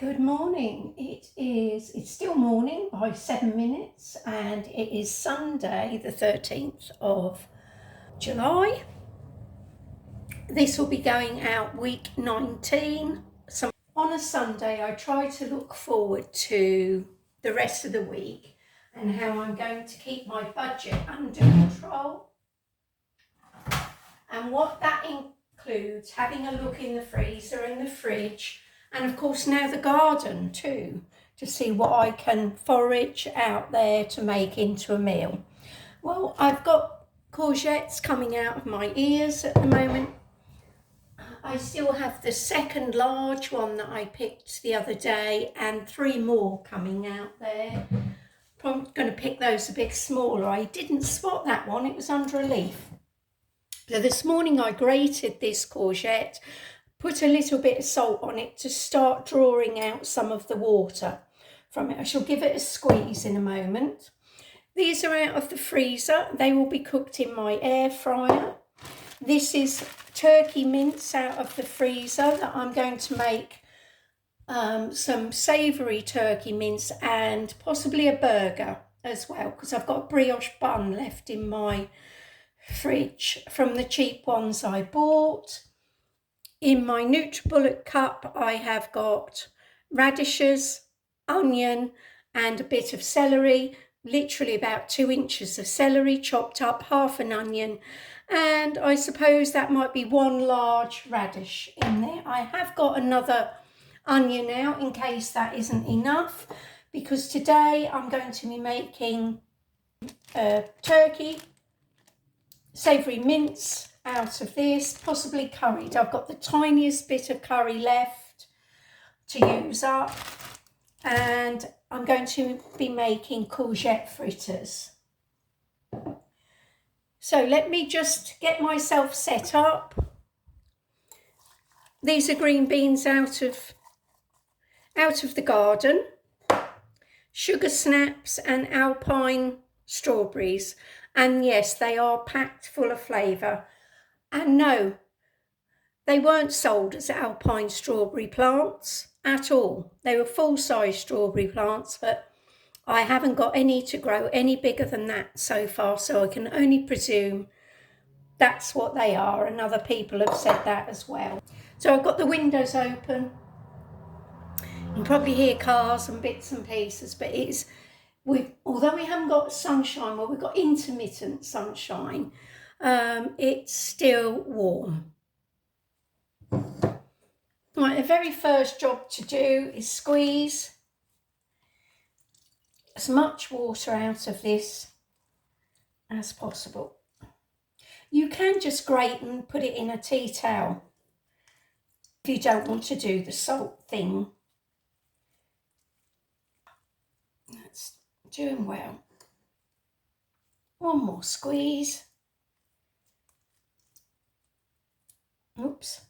Good morning. It's still morning by 7 minutes and it is Sunday the 13th of July. This will be going out week 19. On a Sunday I try to look forward to the rest of the week and how I'm going to keep my budget under control. And what that includes having a look in the freezer and the fridge, and of course now the garden too, to see what I can forage out there to make into a meal. Well, I've got courgettes coming out of my ears at the moment. I still have the second large one that I picked the other day and 3 more coming out there. I'm going to pick those a bit smaller. I didn't spot that one, it was under a leaf. So this morning I grated this courgette, put a little bit of salt on it to start drawing out some of the water from it. I shall give it a squeeze in a moment. These are out of the freezer. They will be cooked in my air fryer. This is turkey mince out of the freezer that I'm going to make some savoury turkey mince and possibly a burger as well, because I've got a brioche bun left in my fridge from the cheap ones I bought. In my NutriBullet cup I have got radishes, onion and a bit of celery, literally about 2 inches of celery chopped up, half an onion, and I suppose that might be 1 large radish in there. I have got another onion out in case that isn't enough, because today I'm going to be making turkey savoury mince out of this, possibly curried. I've got the tiniest bit of curry left to use up, and I'm going to be making courgette fritters. So let me just get myself set up. These are green beans out of the garden, sugar snaps and alpine strawberries, and yes, they are packed full of flavour. And no, they weren't sold as alpine strawberry plants at all. They were full-size strawberry plants, but I haven't got any to grow any bigger than that so far, so I can only presume that's what they are, and other people have said that as well. So I've got the windows open. You can probably hear cars and bits and pieces, but although we haven't got sunshine, well, we've got intermittent sunshine, it's still warm. Right, the very first job to do is squeeze as much water out of this as possible. You can just grate and put it in a tea towel if you don't want to do the salt thing. That's doing well. 1 more squeeze. Oops.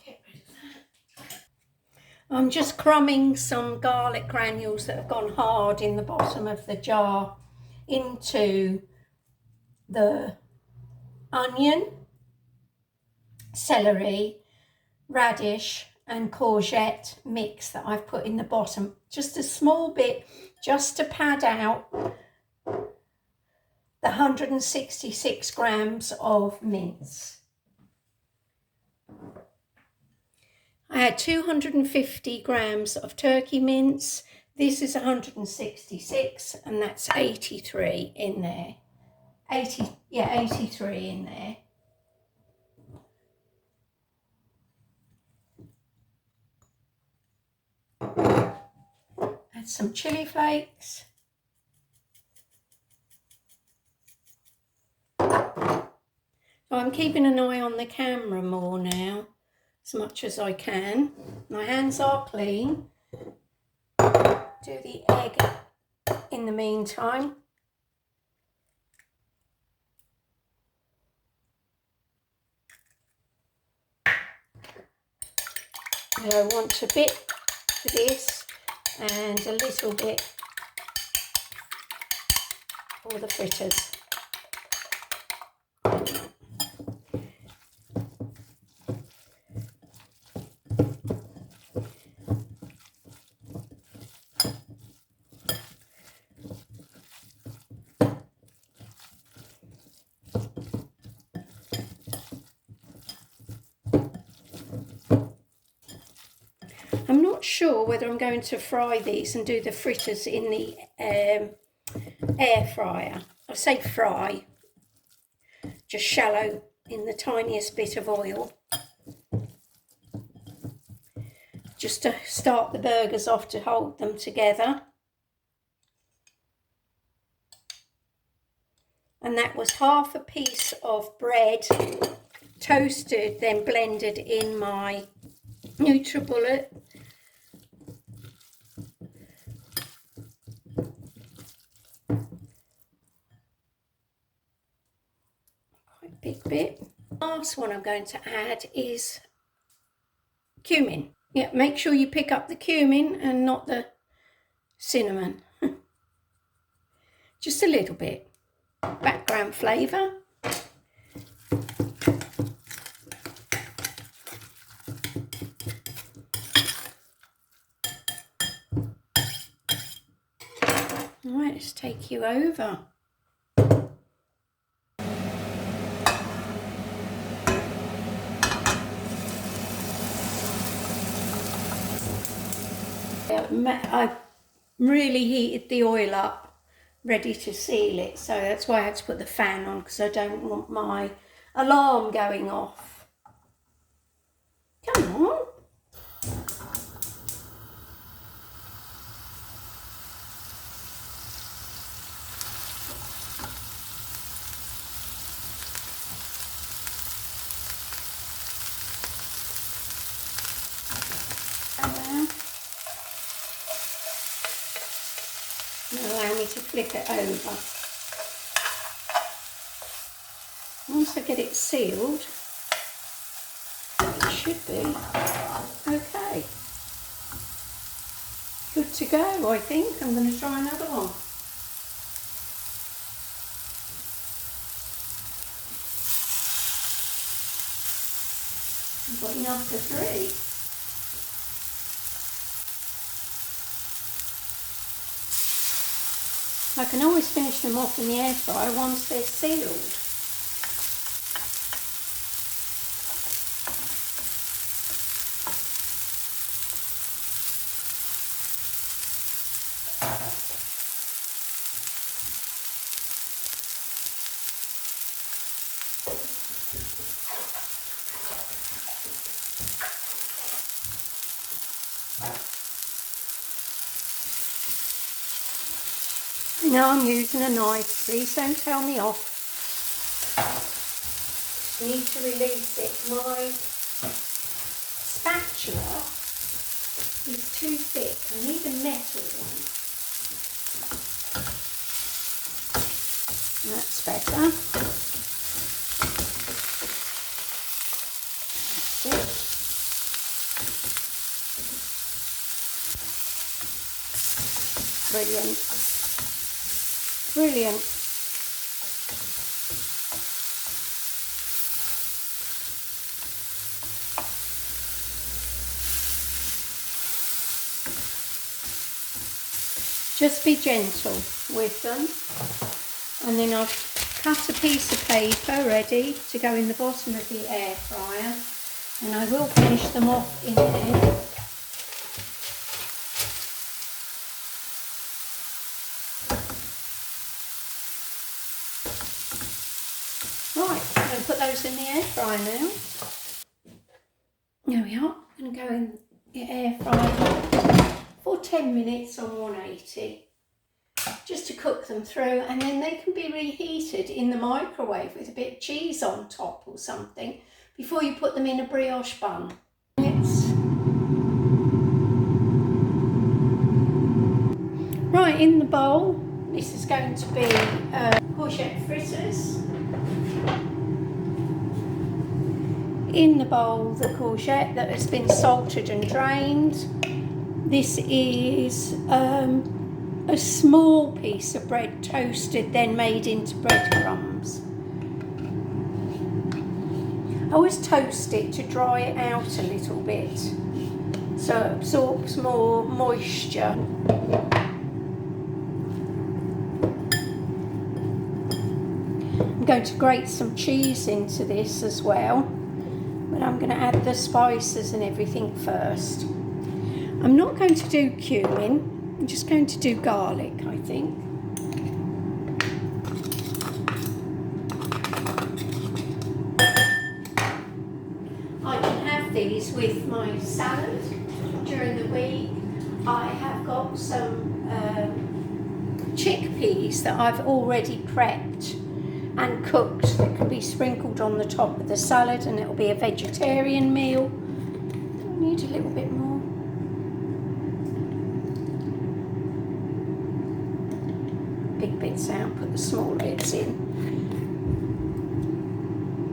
Get rid of that. I'm just crumbing some garlic granules that have gone hard in the bottom of the jar into the onion, celery, radish and courgette mix that I've put in the bottom. Just a small bit, just to pad out the 166 grams of mince. I had 250 grams of turkey mince. This is 166 and that's 83 in there. 83 in there. Add some chili flakes. So I'm keeping an eye on the camera more now, as much as I can. My hands are clean. Do the egg in the meantime. And I want a bit for this and a little bit for the fritters. I'm not sure whether I'm going to fry these and do the fritters in the air fryer. I say fry, just shallow in the tiniest bit of oil, just to start the burgers off to hold them together. And that was half a piece of bread, toasted, then blended in my NutriBullet. Quite a big bit. Last one I'm going to add is cumin. Yeah, make sure you pick up the cumin and not the cinnamon. Just a little bit. Background flavour. Right, let's take you over. I really heated the oil up, ready to seal it, so that's why I had to put the fan on, because I don't want my alarm going off. Come on. Allow me to flip it over. Once I get it sealed, it should be okay. Good to go, I think. I'm going to try another one. I've got enough for 3. I can always finish them off in the air fryer once they're sealed. Now I'm using a knife, please don't tell me off. I need to release it. My spatula is too thick. I need a metal one. That's better. That's it. Brilliant. Brilliant. Just be gentle with them. And then I've cut a piece of paper ready to go in the bottom of the air fryer. And I will finish them off in there. Right, I'm going to put those in the air fryer now. There we are. I'm going to go in the air fryer for 10 minutes on 180, just to cook them through, and then they can be reheated in the microwave with a bit of cheese on top or something before you put them in a brioche bun. Right, in the bowl, this is going to be courgette fritters. In the bowl, the courgette that has been salted and drained. This is a small piece of bread toasted, then made into breadcrumbs. I always toast it to dry it out a little bit, so it absorbs more moisture. I'm going to grate some cheese into this as well, but I'm going to add the spices and everything first. I'm not going to do cumin, I'm just going to do garlic, I think. I can have these with my salad during the week. I have got some chickpeas that I've already prepped and cooked that can be sprinkled on the top of the salad, and it'll be a vegetarian meal. I need a little bit more. Big bits out, put the small bits in.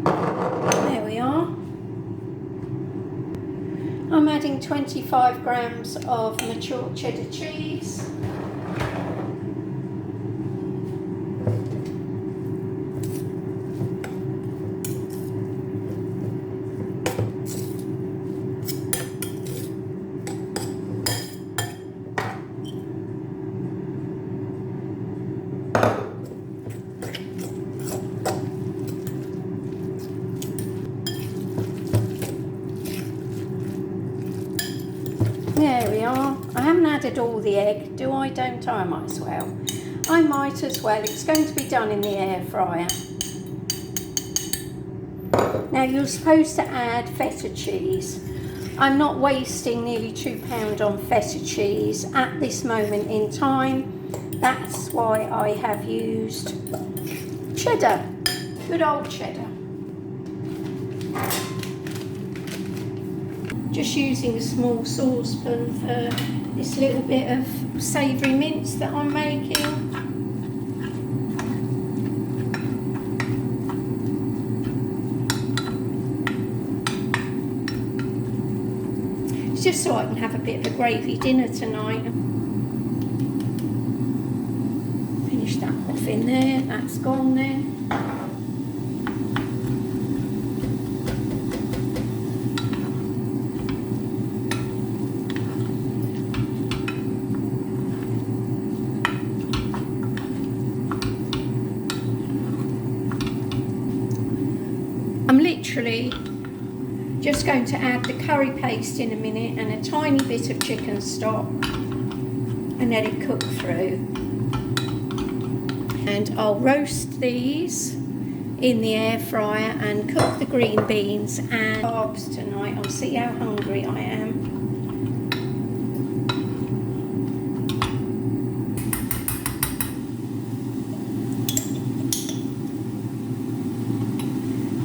There we are. I'm adding 25 grams of mature cheddar cheese. There we are. I haven't added all the egg, do I? Don't I? I might as well. I might as well. It's going to be done in the air fryer. Now you're supposed to add feta cheese. I'm not wasting nearly £2 on feta cheese at this moment in time. That's why I have used cheddar, good old cheddar. Just using a small saucepan for this little bit of savoury mince that I'm making. It's just so I can have a bit of a gravy dinner tonight. Finish that off in there, that's gone there. I'm literally just going to add the curry paste in a minute and a tiny bit of chicken stock and let it cook through. And I'll roast these in the air fryer and cook the green beans and carbs tonight. I'll see how hungry I am.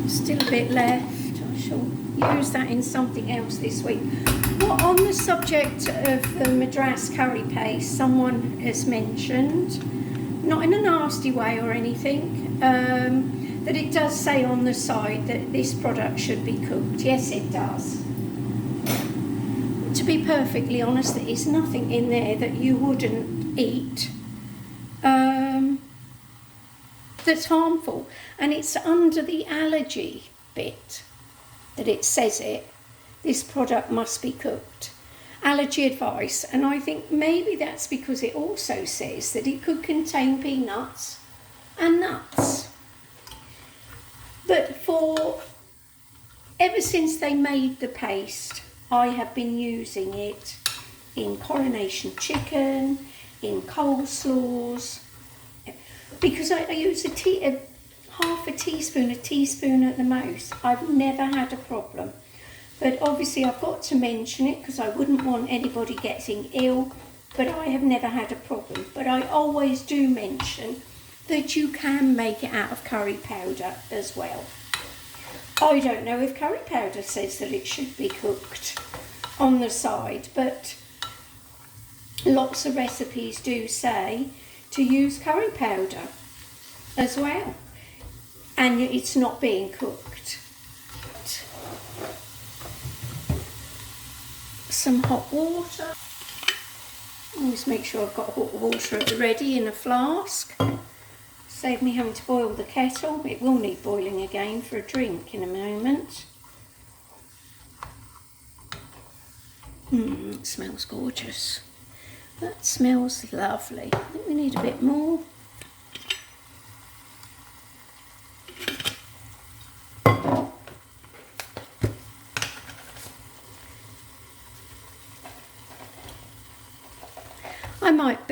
Still a bit left. I shall use that in something else this week. Well, on the subject of the Madras curry paste, someone has mentioned, not in a nasty way or anything, that it does say on the side that this product should be cooked. Yes, it does. To be perfectly honest, there is nothing in there that you wouldn't eat that's harmful, and it's under the allergy bit that it says it. This product must be cooked. Allergy advice, and I think maybe that's because it also says that it could contain peanuts and nuts. But ever since they made the paste, I have been using it in coronation chicken, in coleslaws, because I use half a teaspoon at the most. I've never had a problem. But obviously I've got to mention it because I wouldn't want anybody getting ill, but I have never had a problem. But I always do mention that you can make it out of curry powder as well. I don't know if curry powder says that it should be cooked on the side, but lots of recipes do say to use curry powder as well, and it's not being cooked. Some hot water. Always make sure I've got hot water at the ready in a flask. Save me having to boil the kettle. It will need boiling again for a drink in a moment. It smells gorgeous. That smells lovely. I think we need a bit more. might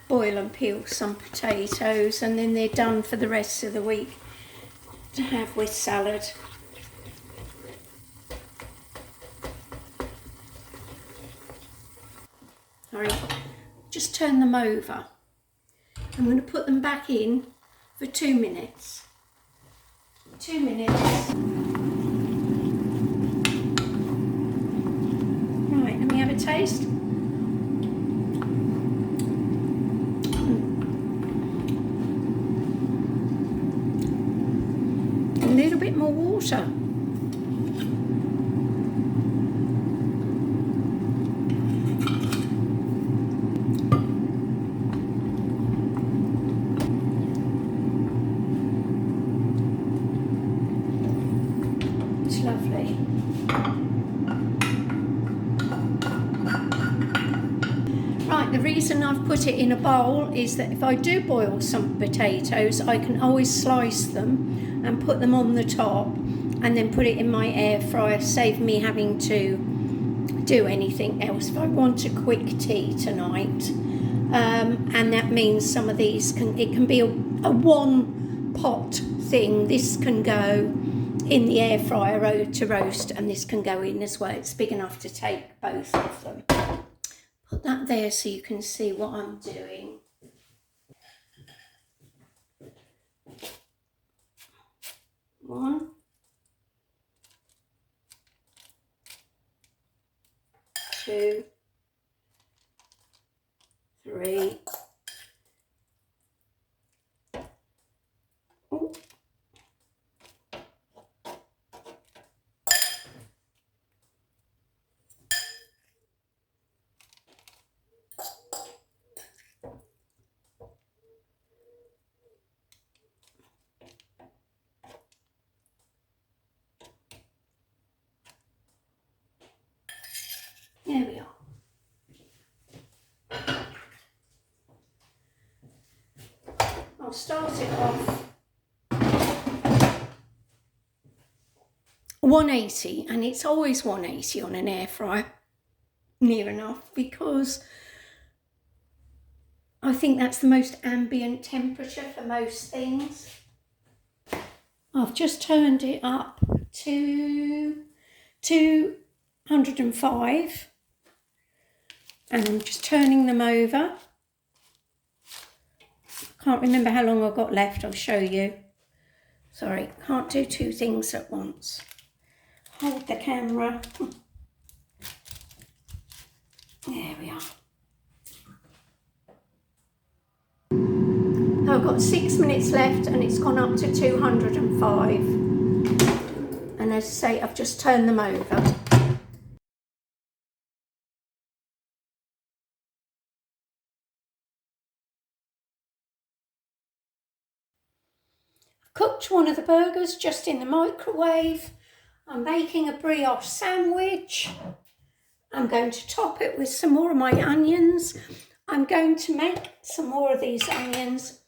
boil and peel some potatoes, and then they're done for the rest of the week to have with salad. Sorry, just turn them over. I'm going to put them back in for 2 minutes. 2 minutes. Right, let me have a taste. A little bit more water. It's lovely. Right, the reason I've put it in a bowl is that if I do boil some potatoes, I can always slice them and put them on the top and then put it in my air fryer, save me having to do anything else. If I want a quick tea tonight, and that means some of these it can be a one pot thing. This can go in the air fryer to roast, and this can go in as well. It's big enough to take both of them. Put that there so you can see what I'm doing. One, two, three. Oh. There we are. I'll start it off 180, and it's always 180 on an air fryer, near enough, because I think that's the most ambient temperature for most things. I've just turned it up to 205, and I'm just turning them over. Can't remember how long I've got left. I'll show you. Sorry, can't do two things at once. Hold the camera. There we are. I've got 6 minutes left, and it's gone up to 205. And as I say, I've just turned them over. Cooked one of the burgers just in the microwave. I'm making a brioche sandwich. I'm going to top it with some more of my onions. I'm going to make some more of these onions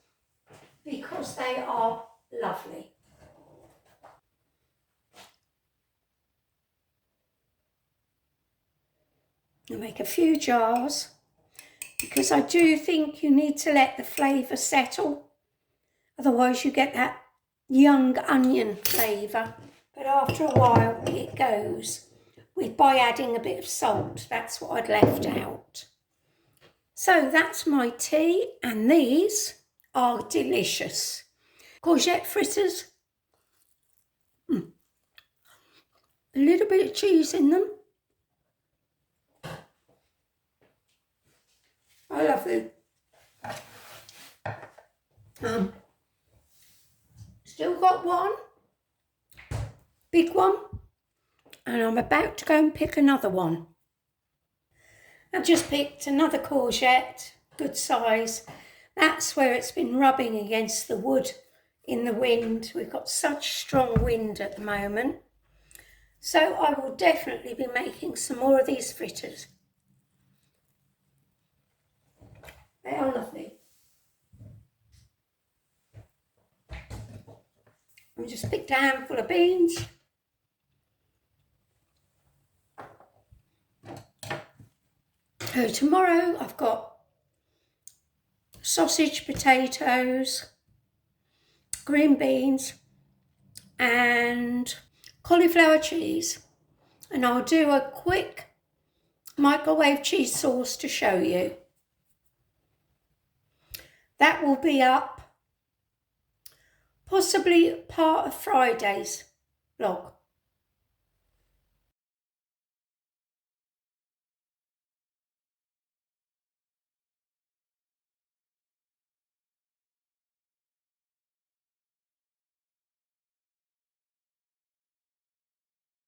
because they are lovely. I'll make a few jars because I do think you need to let the flavour settle. Otherwise you get that young onion flavour, but after a while it goes by adding a bit of salt. That's what I'd left out. So that's my tea, and these are delicious. Courgette fritters. A little bit of cheese in them. I love them. Still got one, big one, and I'm about to go and pick another one. I've just picked another courgette, good size. That's where it's been rubbing against the wood in the wind. We've got such strong wind at the moment. So I will definitely be making some more of these fritters. They are lovely. I just picked a handful of beans. So tomorrow I've got sausage potatoes, green beans and cauliflower cheese. And I'll do a quick microwave cheese sauce to show you. That will be up possibly part of Friday's vlog.